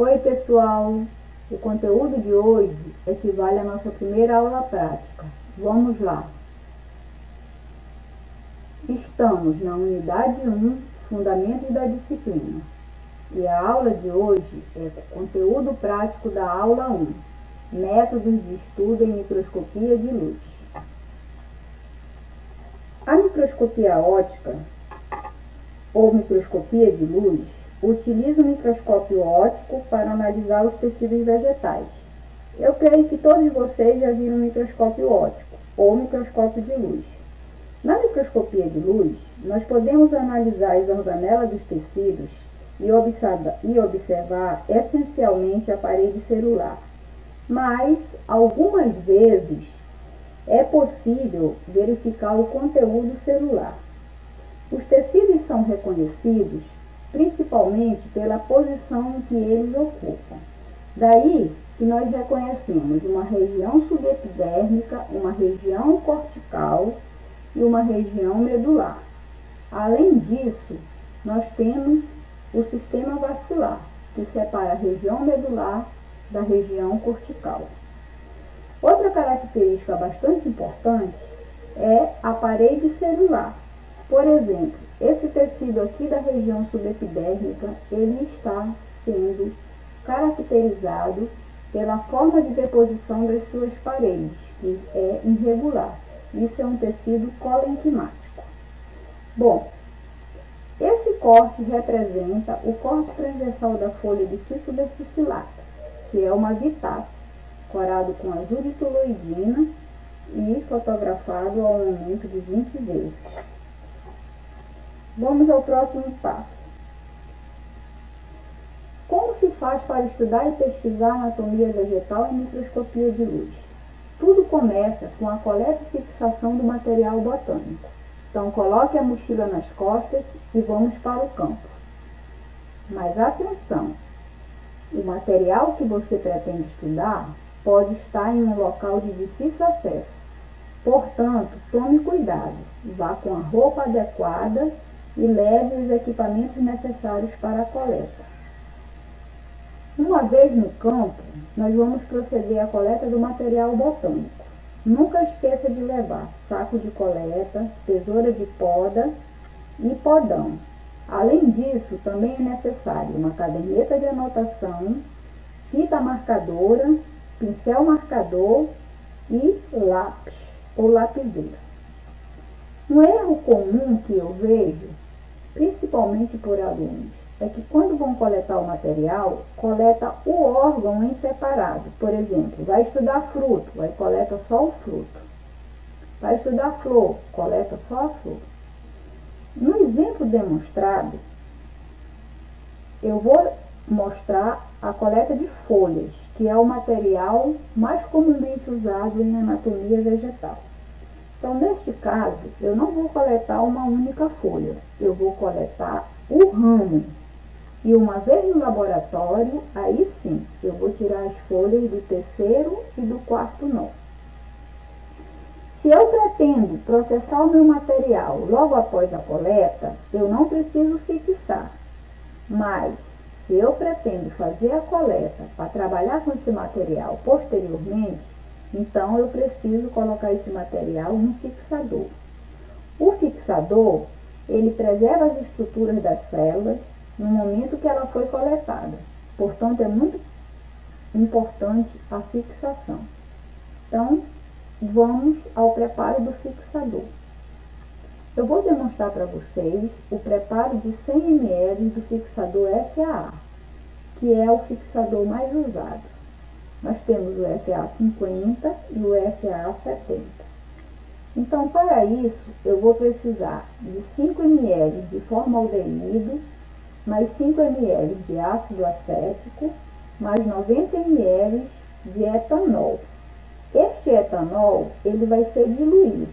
Oi pessoal, o conteúdo de hoje equivale à nossa primeira aula prática. Vamos lá. Estamos na unidade 1, Fundamentos da Disciplina. E a aula de hoje é o conteúdo prático da aula 1, Métodos de estudo em microscopia de luz. A microscopia óptica, ou microscopia de luz, utiliza o microscópio óptico para analisar os tecidos vegetais. Eu creio que todos vocês já viram microscópio óptico, ou microscópio de luz. Na microscopia de luz, nós podemos analisar as organelas dos tecidos e observar essencialmente a parede celular. Mas, algumas vezes, é possível verificar o conteúdo celular. Os tecidos são reconhecidos principalmente pela posição que eles ocupam. Daí que nós reconhecemos uma região subepidérmica, uma região cortical e uma região medular. Além disso, nós temos o sistema vascular, que separa a região medular da região cortical. Outra característica bastante importante é a parede celular. Por exemplo, esse tecido aqui da região subepidérmica, ele está sendo caracterizado pela forma de deposição das suas paredes, que é irregular. Isso é um tecido colenquimático. Bom, esse corte representa o corte transversal da folha de Citrus verticillata, que é uma vitácea, corado com azul de toluidina e fotografado ao aumento de 20 vezes. Vamos ao próximo passo. Como se faz para estudar e pesquisar anatomia vegetal em microscopia de luz? Tudo começa com a coleta e fixação do material botânico. Então, coloque a mochila nas costas e vamos para o campo. Mas atenção! O material que você pretende estudar pode estar em um local de difícil acesso. Portanto, tome cuidado, vá com a roupa adequada e leve os equipamentos necessários para a coleta. Uma vez no campo, nós vamos proceder à coleta do material botânico. Nunca esqueça de levar saco de coleta, tesoura de poda e podão. Além disso, também é necessário uma caderneta de anotação, fita marcadora, pincel marcador e lápis ou lapiseira. Um erro comum que eu vejo, principalmente por alunos, é que quando vão coletar o material, coleta o órgão em separado. Por exemplo, vai estudar fruto, aí coleta só o fruto. Vai estudar flor, coleta só a flor. No exemplo demonstrado, eu vou mostrar a coleta de folhas, que é o material mais comumente usado em anatomia vegetal. Então, neste caso, eu não vou coletar uma única folha, eu vou coletar o ramo. E uma vez no laboratório, aí sim, eu vou tirar as folhas do terceiro e do quarto nó. Se eu pretendo processar o meu material logo após a coleta, eu não preciso fixar. Mas, se eu pretendo fazer a coleta para trabalhar com esse material posteriormente, então eu preciso colocar esse material no fixador. O fixador, ele preserva as estruturas das células no momento que ela foi coletada. Portanto, é muito importante a fixação. Então, vamos ao preparo do fixador. Eu vou demonstrar para vocês o preparo de 100 ml do fixador FAA, que é o fixador mais usado. Nós temos o FA 50 e o FA 70. Então, para isso, eu vou precisar de 5 ml de formaldeído, mais 5 ml de ácido acético, mais 90 ml de etanol. Este etanol, ele vai ser diluído.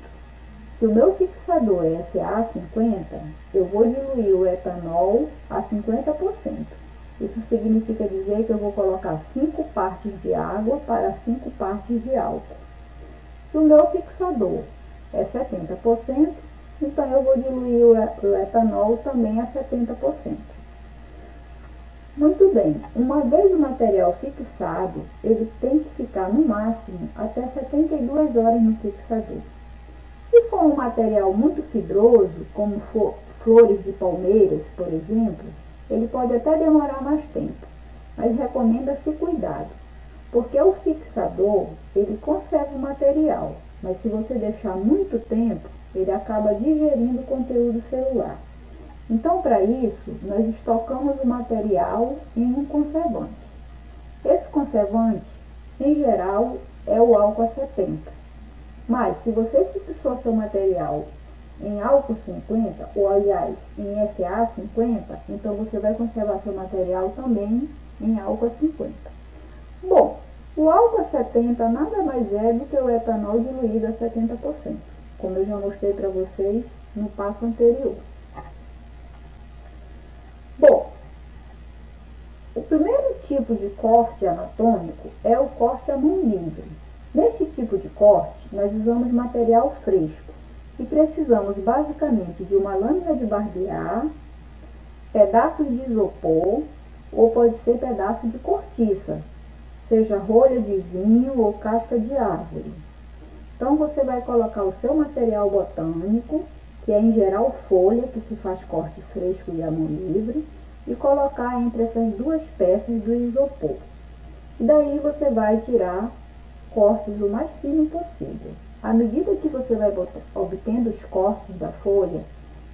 Se o meu fixador é FA 50, eu vou diluir o etanol a 50%. Isso significa dizer que eu vou colocar 5 partes de água para 5 partes de álcool. Se o meu fixador é 70%, então eu vou diluir o etanol também a 70%. Muito bem, uma vez o material fixado, ele tem que ficar no máximo até 72 horas no fixador. Se for um material muito fibroso, como flores de palmeiras, por exemplo, ele pode até demorar mais tempo, mas recomenda-se cuidado, porque o fixador, ele conserva o material, mas se você deixar muito tempo, ele acaba digerindo o conteúdo celular. Então, para isso, nós estocamos o material em um conservante. Esse conservante, em geral, é o álcool 70. Mas, se você fixou seu material em álcool 50, ou aliás, em SA 50, então você vai conservar seu material também em álcool 50. Bom, o álcool 70 nada mais é do que o etanol diluído a 70%, como eu já mostrei para vocês no passo anterior. Bom, o primeiro tipo de corte anatômico é o corte à mão livre. Neste tipo de corte, nós usamos material fresco e precisamos basicamente de uma lâmina de barbear, pedaços de isopor ou pode ser pedaço de cortiça, seja rolha de vinho ou casca de árvore. Então você vai colocar o seu material botânico, que é em geral folha, que se faz corte fresco e à mão livre, e colocar entre essas duas peças do isopor. E daí você vai tirar cortes o mais fino possível. À medida que você vai obtendo os cortes da folha,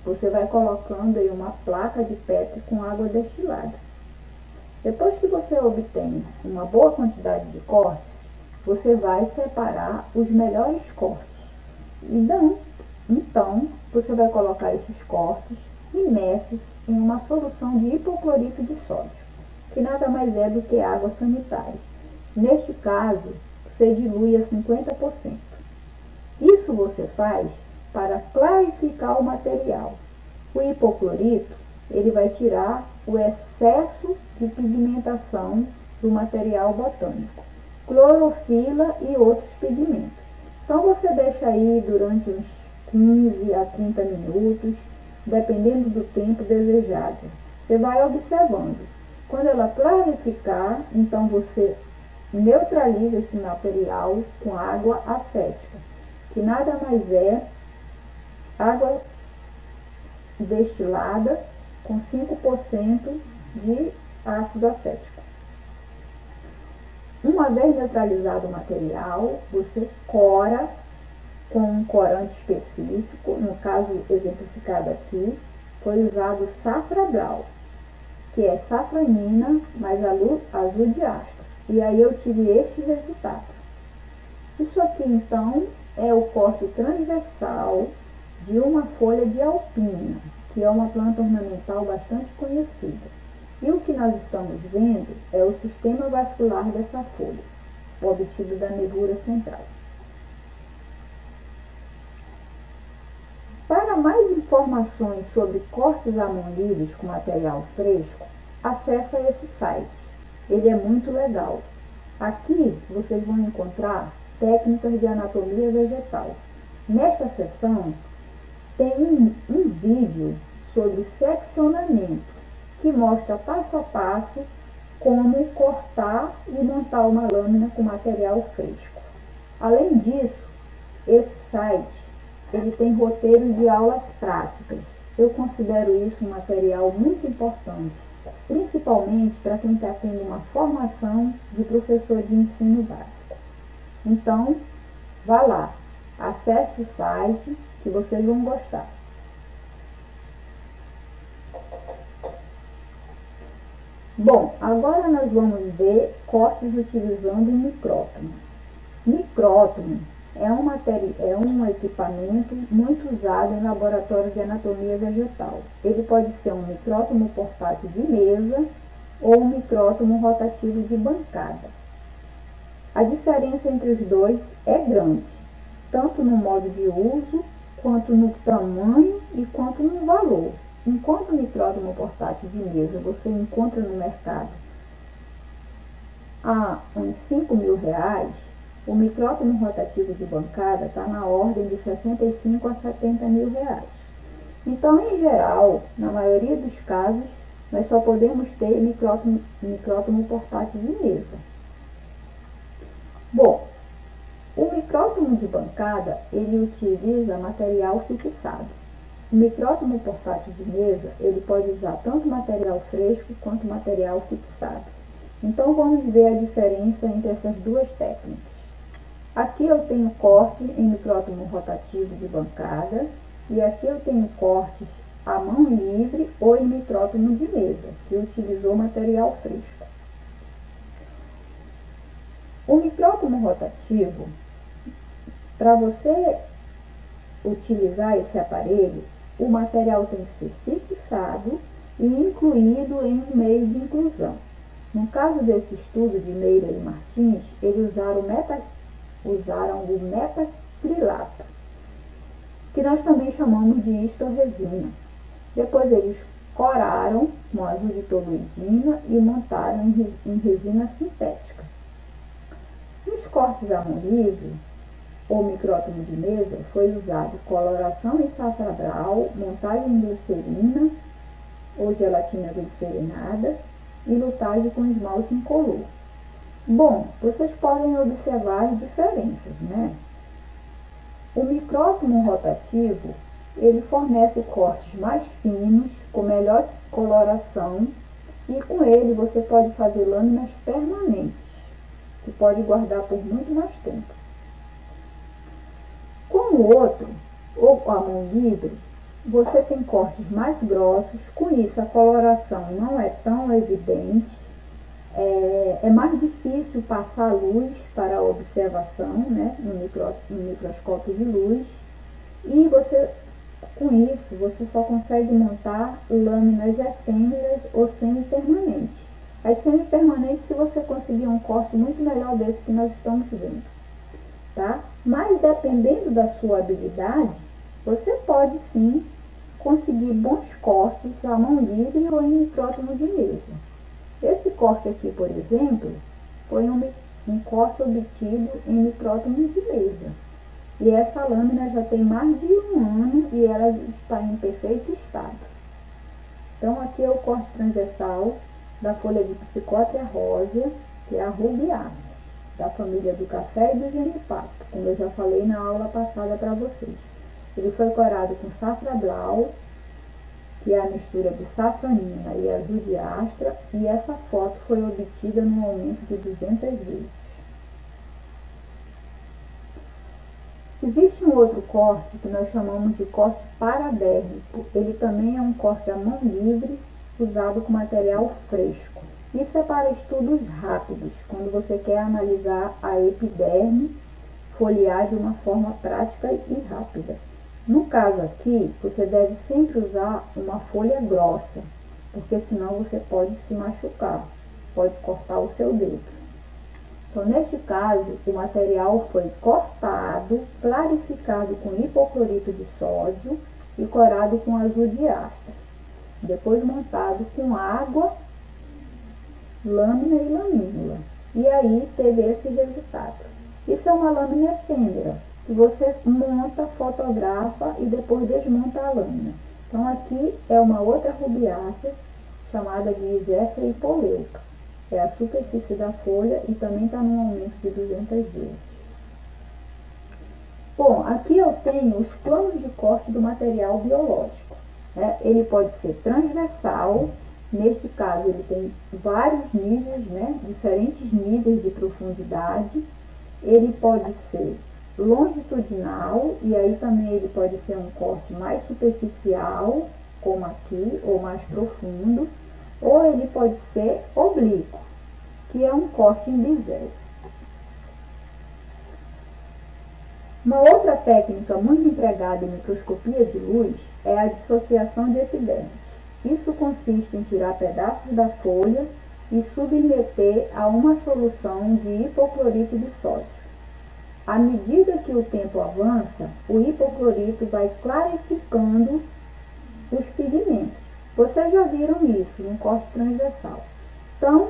você vai colocando em uma placa de Petri com água destilada. Depois que você obtém uma boa quantidade de cortes, você vai separar os melhores cortes. Então, você vai colocar esses cortes imersos em uma solução de hipoclorito de sódio, que nada mais é do que água sanitária. Neste caso, você dilui a 50%. Isso você faz para clarificar o material. O hipoclorito, ele vai tirar o excesso de pigmentação do material botânico, clorofila e outros pigmentos. Então você deixa aí durante uns 15 a 30 minutos, dependendo do tempo desejado. Você vai observando. Quando ela clarificar, então você neutraliza esse material com água acética, que nada mais é água destilada com 5% de ácido acético. Uma vez neutralizado o material, você cora com um corante específico. No caso exemplificado aqui, foi usado safra-brau, que é safranina mais azul de astro. E aí eu tive este resultado. Isso aqui então é o corte transversal de uma folha de alpina, que é uma planta ornamental bastante conhecida. E o que nós estamos vendo é o sistema vascular dessa folha, obtido da nervura central. Para mais informações sobre cortes à mão livre com material fresco, acesse esse site. Ele é muito legal. Aqui vocês vão encontrar técnicas de anatomia vegetal. Nesta seção tem um vídeo sobre seccionamento, que mostra passo a passo como cortar e montar uma lâmina com material fresco. Além disso, esse site ele tem roteiro de aulas práticas. Eu considero isso um material muito importante, principalmente para quem está tendo uma formação de professor de ensino básico. Então, vá lá, acesse o site que vocês vão gostar. Bom, agora nós vamos ver cortes utilizando o micrótomo. Micrótomo é um equipamento muito usado em laboratório de anatomia vegetal. Ele pode ser um micrótomo portátil de mesa ou um micrótomo rotativo de bancada. A diferença entre os dois é grande, tanto no modo de uso, quanto no tamanho e quanto no valor. Enquanto o micrótomo portátil de mesa você encontra no mercado a uns R$5.000, o micrótomo rotativo de bancada está na ordem de R$65.000 a R$70.000. Então, em geral, na maioria dos casos, nós só podemos ter micrótomo portátil de mesa. Bom, o micrótomo de bancada, ele utiliza material fixado. O micrótomo portátil de mesa, ele pode usar tanto material fresco quanto material fixado. Então, vamos ver a diferença entre essas duas técnicas. Aqui eu tenho corte em micrótomo rotativo de bancada e aqui eu tenho cortes à mão livre ou em micrótomo de mesa, que utilizou material fresco. O micrótomo rotativo, para você utilizar esse aparelho, o material tem que ser fixado e incluído em um meio de inclusão. No caso desse estudo de Meira e Martins, eles usaram o metacrilato, que nós também chamamos de historesina. Depois eles coraram com azul de toluidina e montaram em resina sintética. Nos cortes à mão livre, ou micrótomo de mesa, foi usado coloração em safra-brau, montagem em glicerina ou gelatina glicerinada e lutagem com esmalte incolor. Bom, vocês podem observar as diferenças, né? O micrótomo rotativo, ele fornece cortes mais finos, com melhor coloração, e com ele você pode fazer lâminas permanentes, que pode guardar por muito mais tempo. Com o outro, ou com a mão livre, você tem cortes mais grossos, com isso a coloração não é tão evidente, é mais difícil passar luz para a observação, né, no microscópio de luz, e com isso você só consegue montar lâminas efêmeras ou semipermanentes. As semipermanentes, se você conseguir um corte muito melhor desse que nós estamos vendo, tá? Mas dependendo da sua habilidade, você pode sim conseguir bons cortes à mão livre ou em micrótomo de mesa. Esse corte aqui, por exemplo, foi um corte obtido em micrótomo de mesa. E essa lâmina já tem mais de 1 ano e ela está em perfeito estado. Então aqui é o corte transversal da folha de psicótria rosa, que é a rubiácea, da família do café e do genipapo, como eu já falei na aula passada para vocês. Ele foi corado com safra-blau, que é a mistura de safranina e azul de astra, e essa foto foi obtida num aumento de 200 vezes. Existe um outro corte que nós chamamos de corte paradérmico. Ele também é um corte à mão livre, usado com material fresco. Isso é para estudos rápidos, quando você quer analisar a epiderme, foliar de uma forma prática e rápida. No caso aqui, você deve sempre usar uma folha grossa, porque senão você pode se machucar, pode cortar o seu dedo. Então, neste caso, o material foi cortado, clarificado com hipoclorito de sódio e corado com azul de astra. Depois montado com água, lâmina e lamínula. E aí teve esse resultado. Isso é uma lâmina efêmera, que você monta, fotografa e depois desmonta a lâmina. Então aqui é uma outra rubiácea chamada de Isécia hipoleuca. É a superfície da folha e também está num aumento de 200 vezes. Bom, aqui eu tenho os planos de corte do material biológico, né? Ele pode ser transversal, neste caso ele tem vários níveis, né? Diferentes níveis de profundidade. Ele pode ser longitudinal, e aí também ele pode ser um corte mais superficial, como aqui, ou mais profundo, ou ele pode ser oblíquo, que é um corte em bisel. Uma outra técnica muito empregada em microscopia de luz é a dissociação de epidermes. Isso consiste em tirar pedaços da folha e submeter a uma solução de hipoclorito de sódio. À medida que o tempo avança, o hipoclorito vai clarificando os pigmentos. Vocês já viram isso no corte transversal. Então,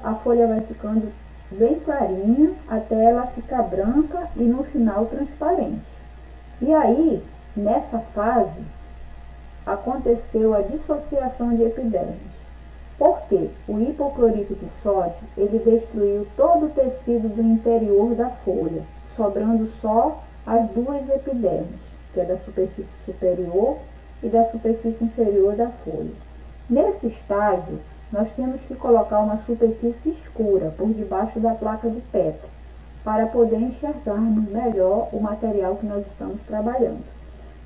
a folha vai ficando bem clarinha até ela ficar branca e no final transparente. E aí, nessa fase, aconteceu a dissociação de epidermes. Porque o hipoclorito de sódio, ele destruiu todo o tecido do interior da folha, sobrando só as duas epidermes, que é da superfície superior e da superfície inferior da folha. Nesse estágio, nós temos que colocar uma superfície escura por debaixo da placa de Petri, para poder enxergarmos melhor o material que nós estamos trabalhando.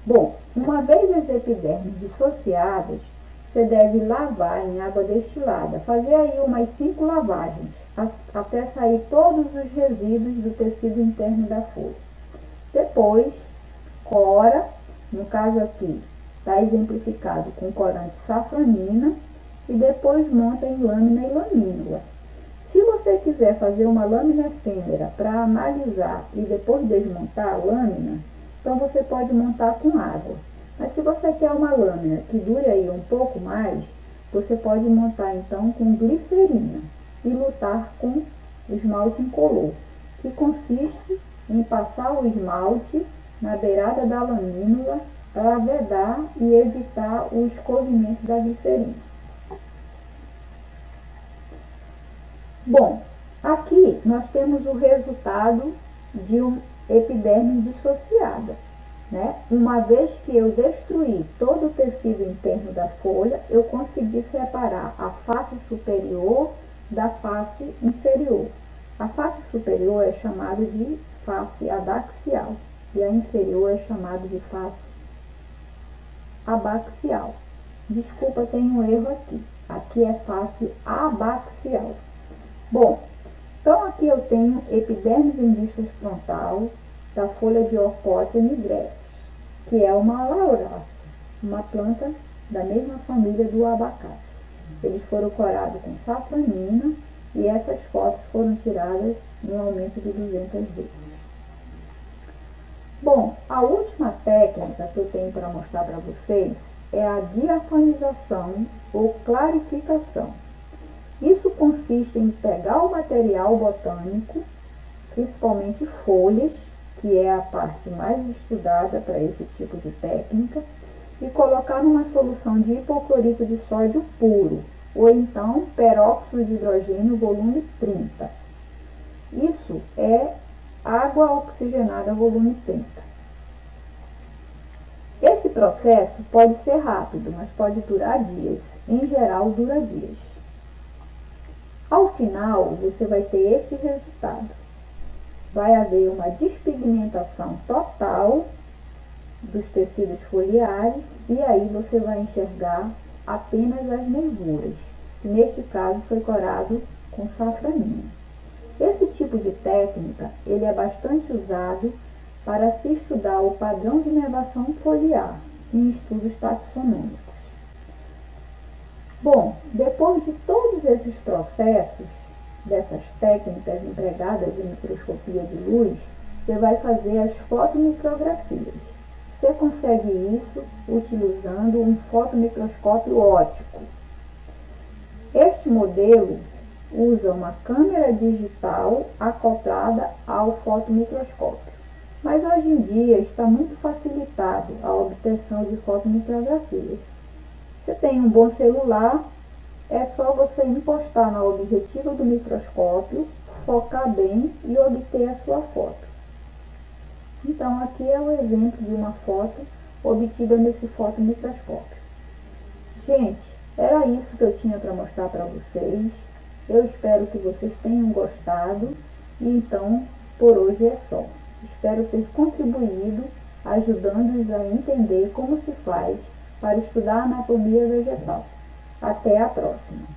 Bom, uma vez as epidermes dissociadas, você deve lavar em água destilada. Fazer aí umas 5 lavagens, até sair todos os resíduos do tecido interno da folha. Depois, cora, no caso aqui, está exemplificado com corante safranina, e depois monta em lâmina e lamínula. Se você quiser fazer uma lâmina efêmera para analisar e depois desmontar a lâmina, então você pode montar com água. Mas se você quer uma lâmina que dure aí um pouco mais, você pode montar então com glicerina e lutar com esmalte incolor, que consiste em passar o esmalte na beirada da lamínula para vedar e evitar o escorrimento da glicerina. Bom, aqui nós temos o resultado de uma epiderme dissociada. Uma vez que eu destruí todo o tecido interno da folha, eu consegui separar a face superior da face inferior. A face superior é chamada de face adaxial e a inferior é chamada de face abaxial. Desculpa, tem um erro aqui. Aqui é face abaxial. Bom, então aqui eu tenho epidermes em distas frontal da folha de Orpotia nigrescens, que é uma laurácea, uma planta da mesma família do abacate. Eles foram corados com safranina e essas fotos foram tiradas no aumento de 200 vezes. Bom, a última técnica que eu tenho para mostrar para vocês é a diafanização ou clarificação. Isso consiste em pegar o material botânico, principalmente folhas, que é a parte mais estudada para esse tipo de técnica, e colocar numa solução de hipoclorito de sódio puro, ou então peróxido de hidrogênio volume 30. Isso é água oxigenada volume 30. Esse processo pode ser rápido, mas pode durar dias. Em geral, dura dias. Ao final, você vai ter este resultado. Vai haver uma despigmentação total dos tecidos foliares e aí você vai enxergar apenas as nervuras, que neste caso foi corado com safranina. Esse tipo de técnica, ele é bastante usado para se estudar o padrão de nervação foliar em estudos taxonômicos. Bom, depois de todos esses processos, dessas técnicas empregadas em microscopia de luz, você vai fazer as fotomicrografias. Você consegue isso utilizando um fotomicroscópio óptico. Este modelo usa uma câmera digital acoplada ao fotomicroscópio, mas hoje em dia está muito facilitado a obtenção de fotomicrografias. Você tem um bom celular, é só você encostar na objetiva do microscópio, focar bem e obter a sua foto. Então, aqui é o exemplo de uma foto obtida nesse fotomicroscópio. Gente, era isso que eu tinha para mostrar para vocês. Eu espero que vocês tenham gostado. E então, por hoje é só. Espero ter contribuído, ajudando-os a entender como se faz para estudar a anatomia vegetal. Até a próxima!